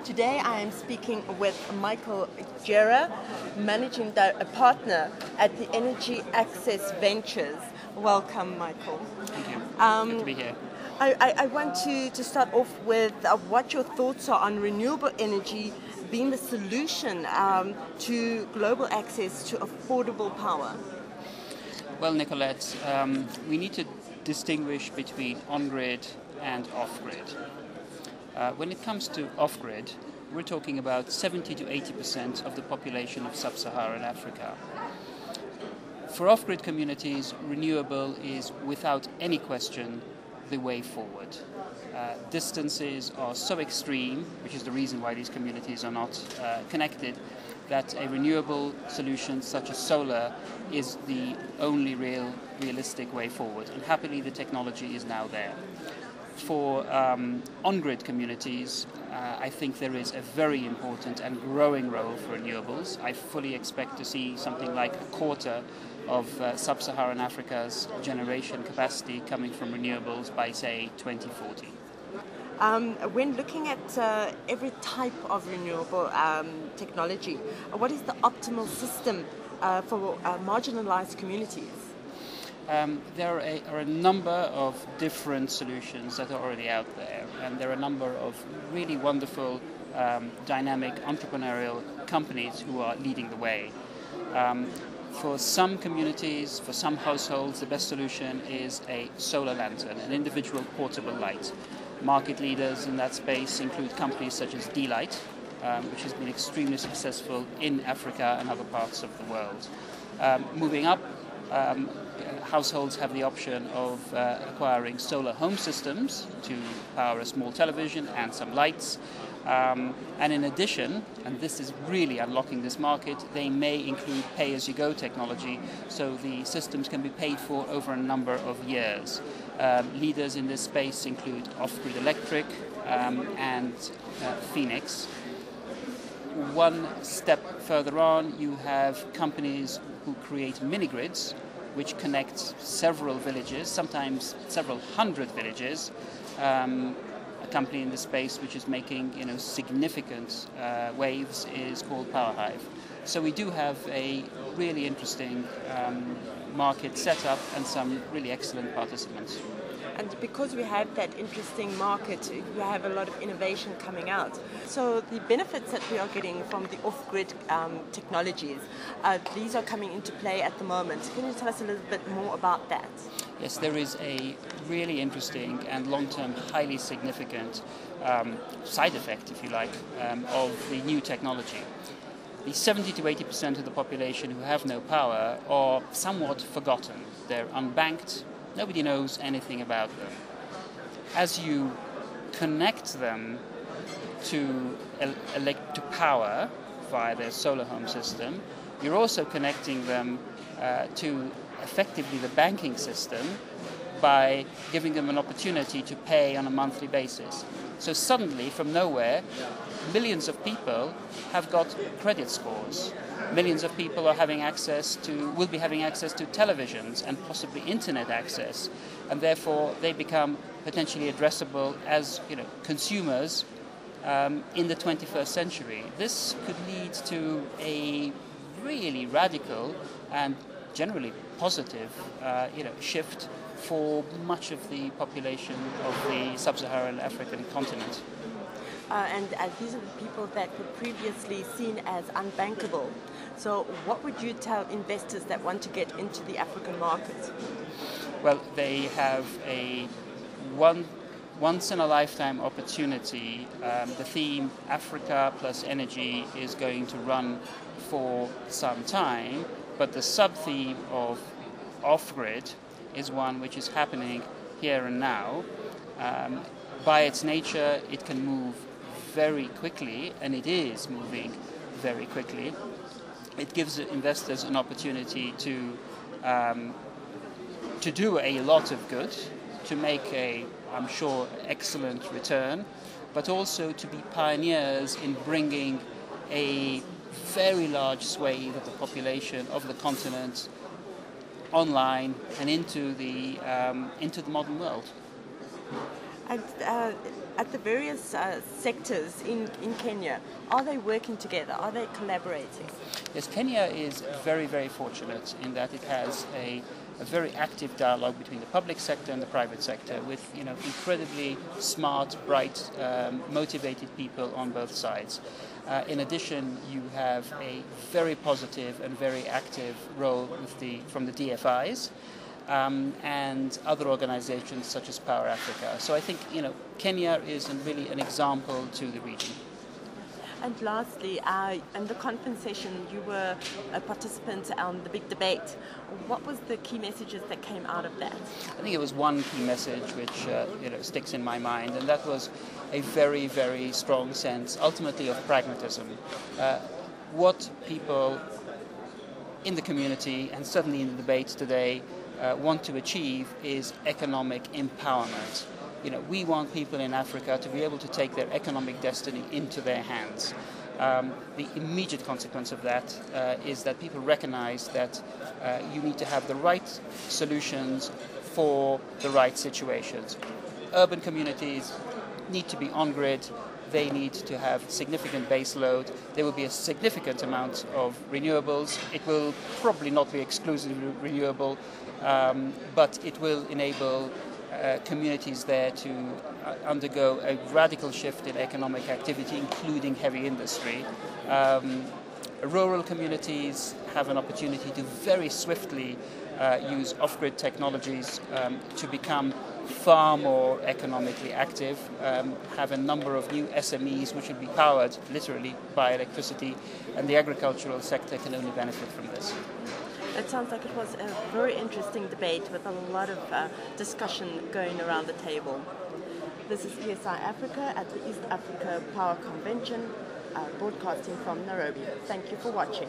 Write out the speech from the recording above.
Today I am speaking with Michael Gera, Managing Partner at the Energy Access Ventures. Welcome, Michael. Thank you. Good to be here. I want to start off with what your thoughts are on renewable energy being the solution to global access to affordable power. Well, Nicolette, we need to distinguish between on-grid and off-grid. When it comes to off-grid, we're talking about 70 to 80% of the population of sub-Saharan Africa. For off-grid communities, renewable is without any question the way forward. Distances are so extreme, which is the reason why these communities are not connected, that a renewable solution such as solar is the only realistic way forward. And happily the technology is now there. For on-grid communities, I think there is a very important and growing role for renewables. I fully expect to see something like a quarter of sub-Saharan Africa's generation capacity coming from renewables by, say, 2040. When looking at every type of renewable technology, what is the optimal system for marginalized communities? There are a number of different solutions that are already out there, and there are a number of really wonderful, dynamic, entrepreneurial companies who are leading the way. For some communities, for some households, the best solution is a solar lantern, an individual portable light. Market leaders in that space include companies such as D-Light, which has been extremely successful in Africa and other parts of the world. Moving up, households have the option of acquiring solar home systems to power a small television and some lights. And in addition, and this is really unlocking this market, they may include pay-as-you-go technology, so the systems can be paid for over a number of years. Leaders in this space include OffGrid Electric and Phoenix. One step further on, you have companies who create mini-grids, which connect several villages, sometimes several hundred villages. A company in this space which is making significant waves is called PowerHive. So we do have a really interesting market set up and some really excellent participants. And because we have that interesting market, we have a lot of innovation coming out. So the benefits that we are getting from the off-grid technologies, these are coming into play at the moment. Can you tell us a little bit more about that? Yes, there is a really interesting and long-term, highly significant side effect, if you like, of the new technology. The 70 to 80% of the population who have no power are somewhat forgotten. They're unbanked. Nobody knows anything about them. As you connect them to power via their solar home system, you're also connecting them to effectively the banking system by giving them an opportunity to pay on a monthly basis. So suddenly, from nowhere, millions of people have got credit scores. Millions of people will be having access to televisions and possibly internet access, and therefore they become potentially addressable as consumers in the 21st century. This could lead to a really radical and generally positive shift for much of the population of the sub-Saharan African continent. And these are the people that were previously seen as unbankable. So what would you tell investors that want to get into the African market? Well, they have a once-in-a-lifetime opportunity. The theme Africa plus energy is going to run for some time, but the sub-theme of off-grid is one which is happening here and now. By its nature, it can move very quickly, and it is moving very quickly. It gives investors an opportunity to do a lot of good, to make I'm sure, excellent return, but also to be pioneers in bringing a very large swathe of the population of the continent online and into the modern world. And at the various sectors in Kenya, are they working together? Are they collaborating? Yes, Kenya is very, very fortunate in that it has a very active dialogue between the public sector and the private sector with incredibly smart, bright, motivated people on both sides. In addition, you have a very positive and very active role from the DFIs and other organizations such as Power Africa. So I think Kenya is really an example to the region. And lastly, in the conference session, you were a participant on the big debate. What was the key messages that came out of that? I think it was one key message which sticks in my mind, and that was a very, very strong sense, ultimately, of pragmatism. What people in the community, and certainly in the debate today, want to achieve is economic empowerment. We want people in Africa to be able to take their economic destiny into their hands. The immediate consequence of that is that people recognize that you need to have the right solutions for the right situations. Urban communities need to be on grid. They need to have significant base load. There will be a significant amount of renewables. It will probably not be exclusively renewable, but it will enable communities there to undergo a radical shift in economic activity, including heavy industry. Rural communities have an opportunity to very swiftly use OffGrid technologies to become far more economically active, have a number of new SMEs which will be powered literally by electricity, and the agricultural sector can only benefit from this. It sounds like it was a very interesting debate with a lot of discussion going around the table. This is ESI Africa at the East Africa Power Convention, broadcasting from Nairobi. Thank you for watching.